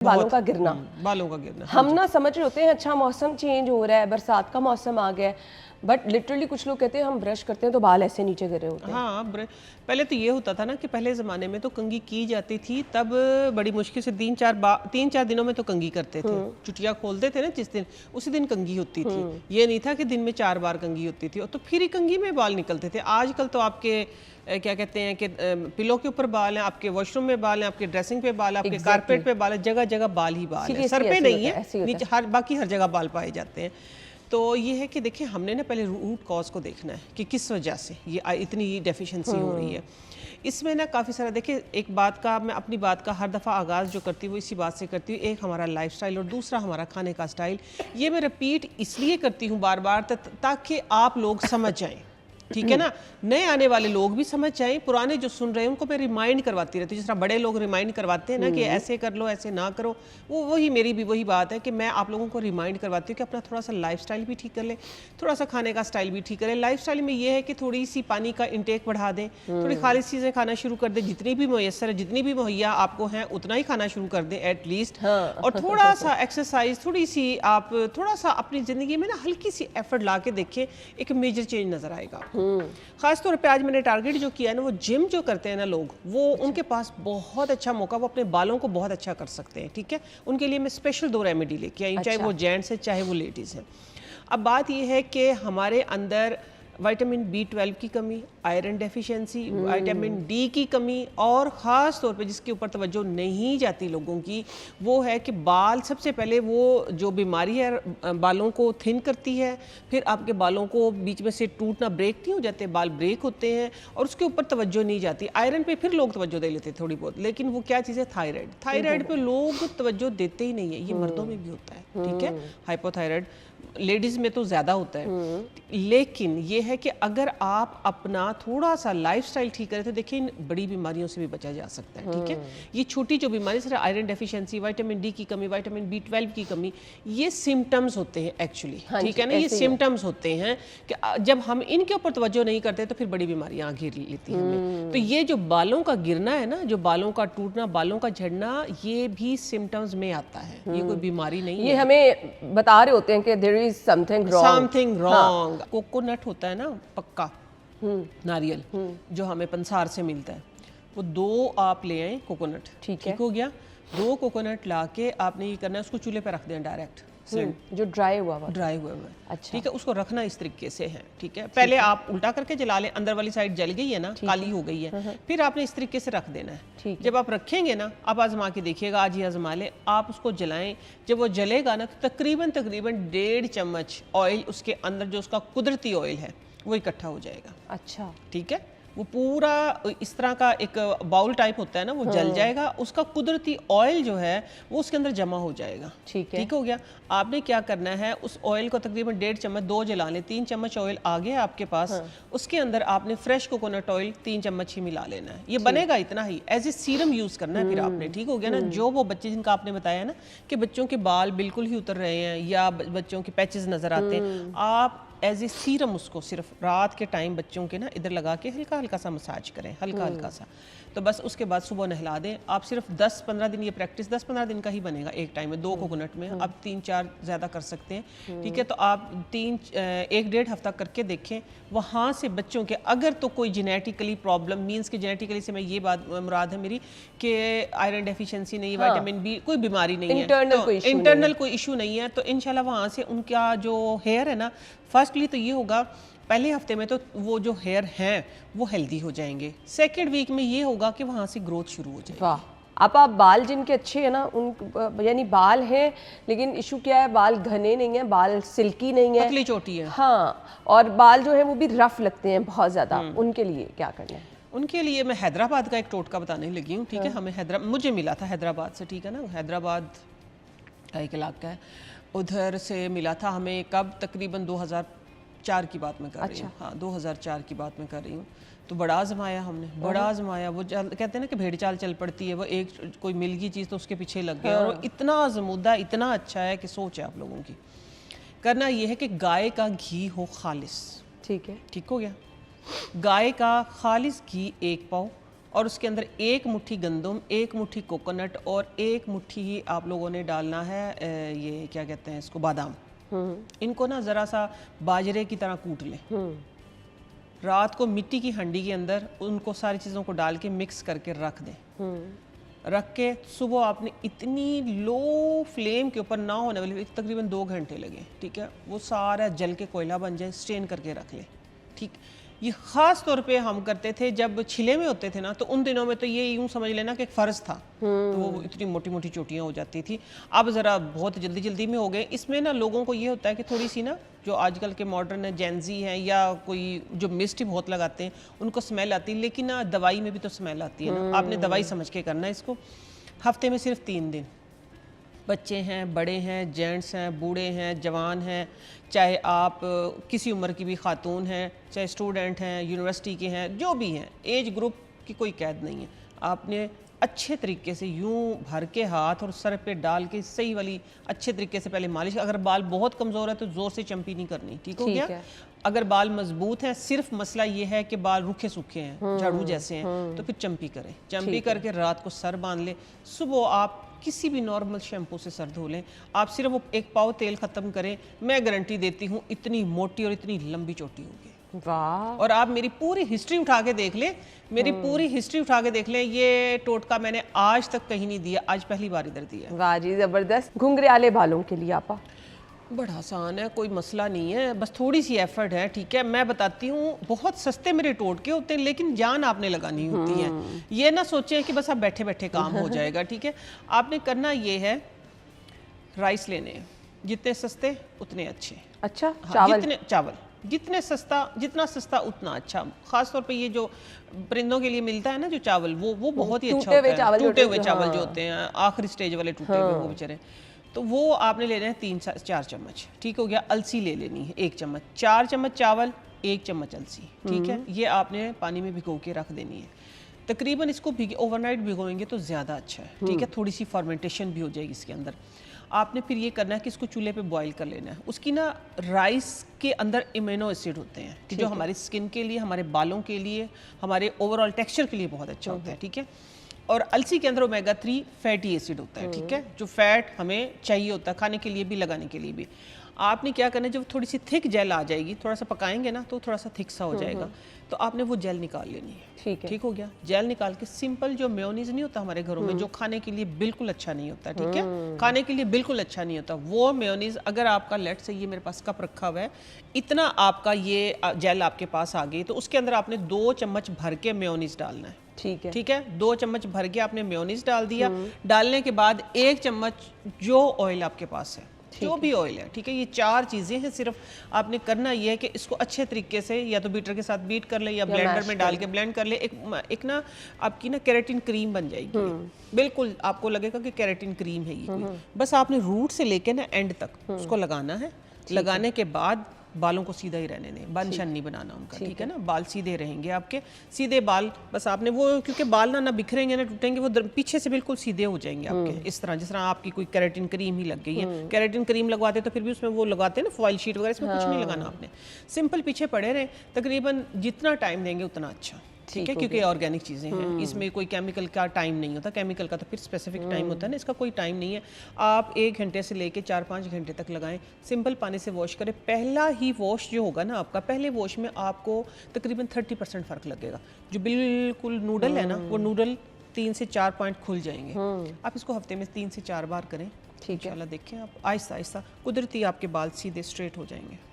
बालों का गिरना, बालों का गिरना। हम ना समझ रहे होते हैं अच्छा मौसम चेंज हो रहा है, बरसात का मौसम आ गया है, बट लिटरली कुछ लोग कहते हैं हम ब्रश करते हैं तो बाल ऐसे नीचे गिरे होते हैं। हाँ, पहले तो ये होता था ना कि पहले ज़माने में तो कंघी की जाती थी, तब बड़ी मुश्किल से 3-4 दिनों में तो कंघी करते थे। चुटिया खोलते थे ना जिस दिन, उसी दिन कंघी होती थी। ये नहीं था कि दिन में 4 बार कंघी होती थी, और तो फिर ही कंघी में बाल निकलते थे। आजकल तो आपके क्या कहते हैं कि पिलो के ऊपर बाल हैं, आपके वॉशरूम में बाल हैं, आपके ड्रेसिंग पे बाल है, आपके कारपेट पे बाल है, जगह जगह बाल ही बाल है, सर पे नहीं है, नीचे बाकी हर जगह बाल पाए जाते हैं। तो ये है कि देखिए हमने ना पहले रूट कॉज को देखना है कि किस वजह से ये इतनी डेफिशिएंसी हो रही है। इसमें ना काफ़ी सारा देखिए, एक बात का मैं अपनी बात का हर दफ़ा आगाज़ जो करती हूँ वो इसी बात से करती हूँ, एक हमारा लाइफस्टाइल और दूसरा हमारा खाने का स्टाइल। ये मैं रिपीट इसलिए करती हूँ बार बार ताकि आप लोग समझ जाएँ, ठीक है ना, नए आने वाले लोग भी समझ जाएं, पुराने जो सुन रहे हैं उनको मैं रिमाइंड करवाती रहती हूँ, जिस तरह बड़े लोग रिमाइंड करवाते हैं ना कि ऐसे कर लो ऐसे ना करो, वही मेरी भी वही बात है कि मैं आप लोगों को रिमाइंड करवाती हूँ कि अपना थोड़ा सा लाइफस्टाइल भी ठीक कर ले, थोड़ा सा खाने का स्टाइल भी ठीक करें। लाइफस्टाइल में ये है कि थोड़ी सी पानी का इंटेक बढ़ा दें, थोड़ी खालिश चीज़ें खाना शुरू कर दें, जितनी भी मुयसर है, जितनी भी मुहैया आपको हैं उतना ही खाना शुरू कर दें एटलीस्ट। और थोड़ा सा एक्सरसाइज, थोड़ी सी आप थोड़ा सा अपनी ज़िंदगी में ना हल्की सी एफर्ट ला के देखें, एक मेजर चेंज नज़र आएगा। खास तौर पे आज मैंने टारगेट जो किया है ना, वो जिम जो करते हैं ना लोग, वो उनके पास बहुत अच्छा मौका, वो अपने बालों को बहुत अच्छा कर सकते हैं, ठीक है। उनके लिए मैं स्पेशल 2 रेमेडी लेके आई, चाहे वो जेंट्स है चाहे वो लेडीज़ हैं। अब बात ये है कि हमारे अंदर विटामिन B12 की कमी, आयरन डेफिशिएंसी, विटामिन D की कमी, और ख़ास तौर पे जिसके ऊपर तवज्जो नहीं जाती लोगों की, वो है कि बाल, सबसे पहले वो जो बीमारी है बालों को थिन करती है, फिर आपके बालों को बीच में से टूटना, ब्रेक नहीं हो जाते, बाल ब्रेक होते हैं, और उसके ऊपर तवज्जो नहीं जाती। आयरन पे फिर लोग तवज्जो दे लेते थोड़ी बहुत, लेकिन वो क्या चीज़ है, थायराइड पे लोग तवज्जो देते ही नहीं है। ये मर्दों में भी होता है, ठीक है, हाइपोथायराइड, लेडीज़ में तो ज़्यादा होता है। लेकिन ये है कि अगर आप अपना थोड़ा सा लाइफस्टाइल ठीक करें तो देखिए इन बड़ी बीमारियों से भी बचा जा सकता है, ठीक है। ये छोटी जो बीमारी, सिर्फ आयरन डेफिशिएंसी, विटामिन D की कमी, विटामिन B12 की कमी, ये सिम्टम्स होते हैं एक्चुअली, ठीक है ना, ये सिम्टम्स होते हैं कि जब हम इनके ऊपर तवज्जो नहीं करते तो फिर बड़ी बीमारियां घेर लेती हैं हमें। तो ये जो बालों का गिरना है ना, जो बालों का टूटना, बालों का झड़ना, ये भी सिम्टम्स में आता है, ये कोई बीमारी नहीं है। ये हमें बता रहे होते हैं कि there is something wrong. Coconut होता है ना, पक्का नारियल जो हमें पंसार से मिलता है, वो 2 आप ले आए कोकोनट, ठीक हो गया। 2 कोकोनट लाके आपने ये करना है, उसको चूल्हे पे रख दें डायरेक्ट, जो ड्राई हुआ है, अच्छा, ठीक है। उसको रखना इस तरीके से है, ठीक है। पहले आप उल्टा करके जला लें, अंदर वाली साइड जल गई है ना, काली हो गई है, फिर आपने इस तरीके से रख देना है। जब आप रखेंगे ना, आप आजमा के देखिएगा, आज ही आजमा लें, आप उसको जलाएं। जब वो जलेगा ना तो तकरीबन 1.5 चम्मच ऑयल उसके अंदर, जो उसका कुदरती ऑयल है, वो इकट्ठा हो जाएगा। अच्छा, ठीक है। वो पूरा इस तरह का एक बाउल टाइप होता है ना, वो जल जाएगा, उसका कुदरती ऑयल जो है वो उसके अंदर जमा हो जाएगा, ठीक हो गया। आपने क्या करना है, उस ऑयल को तकरीबन 1.5 चम्मच, 2 जला लें, 3 चम्मच ऑयल आ गया आपके पास, उसके अंदर आपने फ्रेश कोकोनट ऑयल 3 चम्मच ही मिला लेना है। ये बनेगा इतना ही, एज ए सीरम यूज़ करना है फिर आपने, ठीक हो गया ना। जो वो बच्चे जिनका आपने बताया ना कि बच्चों के बाल बिल्कुल ही उतर रहे हैं या बच्चों के पैचेस नज़र आते हैं, आप एज ए सीरम उसको सिर्फ रात के टाइम बच्चों के ना इधर लगा के हल्का हल्का सा मसाज करें, हल्का हल्का सा, तो बस उसके बाद सुबह नहला दें। आप सिर्फ 10-15 दिन, ये प्रैक्टिस 10-15 दिन का ही बनेगा एक टाइम में, 2 कोकोनट में। आप 3-4 ज़्यादा कर सकते हैं, ठीक है। तो आप 1-1.5 हफ्ता करके देखें। वहाँ से बच्चों के अगर तो कोई जेनेटिकली प्रॉब्लम, मीन्स कि जेनेटिकली से मैं ये बात मुराद है मेरी कि आयरन डेफिशिएंसी नहीं, विटामिन B, कोई बीमारी नहीं है, इंटरनल कोई इशू नहीं है, तो इंशाल्लाह वहाँ से उनका जो हेयर है ना, फर्स्टली तो ये होगा, पहले हफ्ते में तो वो जो हेयर हैं वो हेल्दी हो जाएंगे। सेकेंड वीक में ये होगा कि वहाँ से ग्रोथ शुरू हो जाएगी। वाह, आप बाल जिनके अच्छे हैं ना, उन यानी बाल हैं, लेकिन इशू क्या है, बाल घने नहीं है, बाल सिल्की नहीं है, पतली चोटी है, हाँ, और बाल जो है वो भी रफ लगते हैं बहुत ज़्यादा, उनके लिए क्या करना है? उनके लिए मैं हैदराबाद का एक टोटका बताने लगी हूँ, ठीक है। हमें मुझे मिला था हैदराबाद से, ठीक है ना, हैदराबाद का एक इलाका है, उधर से मिला था हमें। कब? तकरीबन 2004 की बात मैं कर रही हूँ, हाँ 2004 की बात मैं कर रही हूँ। तो बड़ा आजमाया हमने, बड़ा आजमाया। वो कहते हैं ना कि भेड़ चाल चल पड़ती है, वो एक कोई मिल गई चीज़ तो उसके पीछे लग गए, और वो इतना आजमूदा, इतना अच्छा है कि सोच है आप लोगों की। करना ये है कि गाय का घी हो खालिस, ठीक है, ठीक हो गया। गाय का खालिस घी 1 पाव, और उसके अंदर एक मुट्ठी गंदम, एक मुट्ठी कोकोनट और एक मुट्ठी ही आप लोगों ने डालना है ये क्या कहते हैं इसको, बादाम। इनको ना ज़रा सा बाजरे की तरह कूट लें। रात को मिट्टी की हंडी के अंदर उनको सारी चीज़ों को डाल के मिक्स करके रख दें। रख के सुबह आपने इतनी लो फ्लेम के ऊपर ना होने वाली, तकरीबन 2 घंटे लगे, ठीक है, वो सारा जल के कोयला बन जाए, स्ट्रेन करके रख ले। ठीक, ये ख़ास तौर पे हम करते थे जब छिले में होते थे ना, तो उन दिनों में तो ये यूं समझ लेना कि एक फ़र्ज़ था, तो वो इतनी मोटी मोटी चोटियाँ हो जाती थी। अब ज़रा बहुत जल्दी जल्दी में हो गए। इसमें ना लोगों को ये होता है कि थोड़ी सी ना जो आजकल के मॉडर्न जेंजी हैं या कोई जो मिस्ट बहुत लगाते हैं उनको स्मेल आती है, लेकिन ना दवाई में भी तो स्मेल आती है ना, आपने दवाई समझ के करना है इसको। हफ्ते में सिर्फ 3 दिन, बच्चे हैं, बड़े हैं, जेंट्स हैं, बूढ़े हैं, जवान हैं, चाहे आप किसी उम्र की भी खातून हैं, चाहे स्टूडेंट हैं, यूनिवर्सिटी के हैं, जो भी हैं, एज ग्रुप की कोई कैद नहीं है। आपने अच्छे तरीके से यूं भर के हाथ और सर पे डाल के सही वाली अच्छे तरीके से पहले मालिश। अगर बाल बहुत कमज़ोर है तो ज़ोर से चंपी नहीं करनी, ठीक हो गया। अगर बाल मजबूत हैं, सिर्फ मसला ये है कि बाल रूखे सूखे हैं, झाड़ू जैसे हैं, तो फिर चंपी करें। चंपी करके रात को सर बांध लें, सुबह आप किसी भी नॉर्मल शैम्पू से सर धो लें। आप सिर्फ वो 1 पाव तेल ख़त्म करें, मैं गारंटी देती हूँ इतनी मोटी और इतनी लंबी चोटी होगी। वाह। और आप मेरी पूरी हिस्ट्री उठा के देख लें, मेरी पूरी हिस्ट्री उठा के देख लें, ये टोटका मैंने आज तक कहीं नहीं दिया, आज पहली बार इधर दिया। वाह जी, ज़बरदस्त। घुंघराले बालों के लिए आपा बड़ा आसान है, कोई मसला नहीं है, बस थोड़ी सी एफर्ट है, ठीक है। मैं बताती हूँ, बहुत सस्ते मेरे टोटके होते हैं, लेकिन जान आपने लगानी होती है। ये ना सोचें कि बस आप बैठे बैठे काम हो जाएगा, ठीक है। आपने करना ये है, राइस लेने हैं, जितने सस्ते उतने अच्छे। अच्छा, हाँ, चावल जितना सस्ता उतना अच्छा। खास तौर पे ये जो परिंदों के लिए मिलता है ना जो चावल, वो बहुत ही अच्छा होता है। टूटे हुए चावल जो होते हैं, आखिरी स्टेज वाले टूटे हुए, वो बेचारे, तो वो आपने लेना है 3-4 चम्मच, ठीक हो गया। अलसी ले लेनी है 1 चम्मच, 4 चम्मच चावल, 1 चम्मच अलसी, ठीक है। ये आपने पानी में भिगो के रख देनी है। तकरीबन इसको ओवरनाइट भिगोएंगे तो ज़्यादा अच्छा है, ठीक है। थोड़ी सी फर्मेंटेशन भी हो जाएगी इसके अंदर। आपने फिर ये करना है कि इसको चूल्हे पे बॉईल कर लेना है। उसकी ना राइस के अंदर इम्यूनो एसिड होते हैं कि जो हमारी स्किन के लिए, हमारे बालों के लिए, हमारे ओवरऑल टेक्सचर के लिए बहुत अच्छा होता है, ठीक है। और अलसी के अंदर ओमेगा 3 फैटी एसिड होता है, ठीक है, जो फैट हमें चाहिए होता है खाने के लिए भी, लगाने के लिए भी। आपने क्या करना है, जब थोड़ी सी थिक जेल आ जाएगी, थोड़ा सा पकाएंगे ना तो थोड़ा सा थिक सा हो जाएगा, तो आपने वो जेल निकाल लेनी है, ठीक है। ठीक हो गया। जेल निकाल के सिंपल जो मेयोनीज नहीं होता हमारे घरों में, जो खाने के लिए बिल्कुल अच्छा नहीं होता, ठीक है, खाने के लिए बिल्कुल अच्छा नहीं होता, वो मेयोनीज अगर आपका लेट से ये मेरे पास कप रखा हुआ है, इतना आपका ये जेल आपके पास आ गई, तो उसके अंदर आपने 2 चम्मच भर के मेयोनीज डालना है, ठीक है, ठीक है। 2 चम्मच भर के आपने मेयोनीज डाल दिया। डालने के बाद 1 चम्मच जो ऑयल आपके पास है, जो भी ऑयल है, ठीक है, ये 4 चीज़ें हैं। सिर्फ आपने करना ये है कि इसको अच्छे तरीके से या तो बीटर के साथ बीट कर ले या ब्लेंडर में डाल के ब्लेंड कर ले। एक ना आपकी ना केराटिन क्रीम बन जाएगी, बिल्कुल आपको लगेगा कि केराटिन क्रीम है ये। बस आपने रूट से लेके ना एंड तक उसको लगाना है। लगाने के बाद बालों को सीधा ही रहने दें, बन शन नहीं बनाना उनका, ठीक है ना। बाल सीधे रहेंगे आपके, सीधे बाल। बस आपने वो, क्योंकि बाल ना बिखरेंगे ना टूटेंगे, वो पीछे से बिल्कुल सीधे हो जाएंगे आपके, इस तरह जिस तरह आपकी कोई केराटिन क्रीम ही लग गई है। केराटिन क्रीम लगवाते तो फिर भी उसमें वो लगाते हैं ना फॉइल शीट वगैरह, इसमें कुछ नहीं लगाना आपने, सिंपल पीछे पड़े रहे। तकरीबन जितना टाइम देंगे उतना अच्छा, ठीक है, क्योंकि ऑर्गेनिक चीज़ें हैं, इसमें कोई केमिकल का टाइम नहीं होता। केमिकल का तो फिर स्पेसिफिक टाइम होता है ना, इसका कोई टाइम नहीं है। आप 1 घंटे से लेके 4-5 घंटे तक लगाएं। सिंपल पानी से वॉश करें। पहला ही वॉश जो होगा ना आपका, पहले वॉश में आपको तकरीबन 30% फ़र्क लगेगा। जो बिल्कुल नूडल है ना, वो नूडल 3 से 4 पॉइंट खुल जाएंगे। आप इसको हफ्ते में 3 से 4 बार करें, ठीक है। देखें आप, आहिस्ता आहिस्ता कुदरती आपके बाल सीधे स्ट्रेट हो जाएंगे।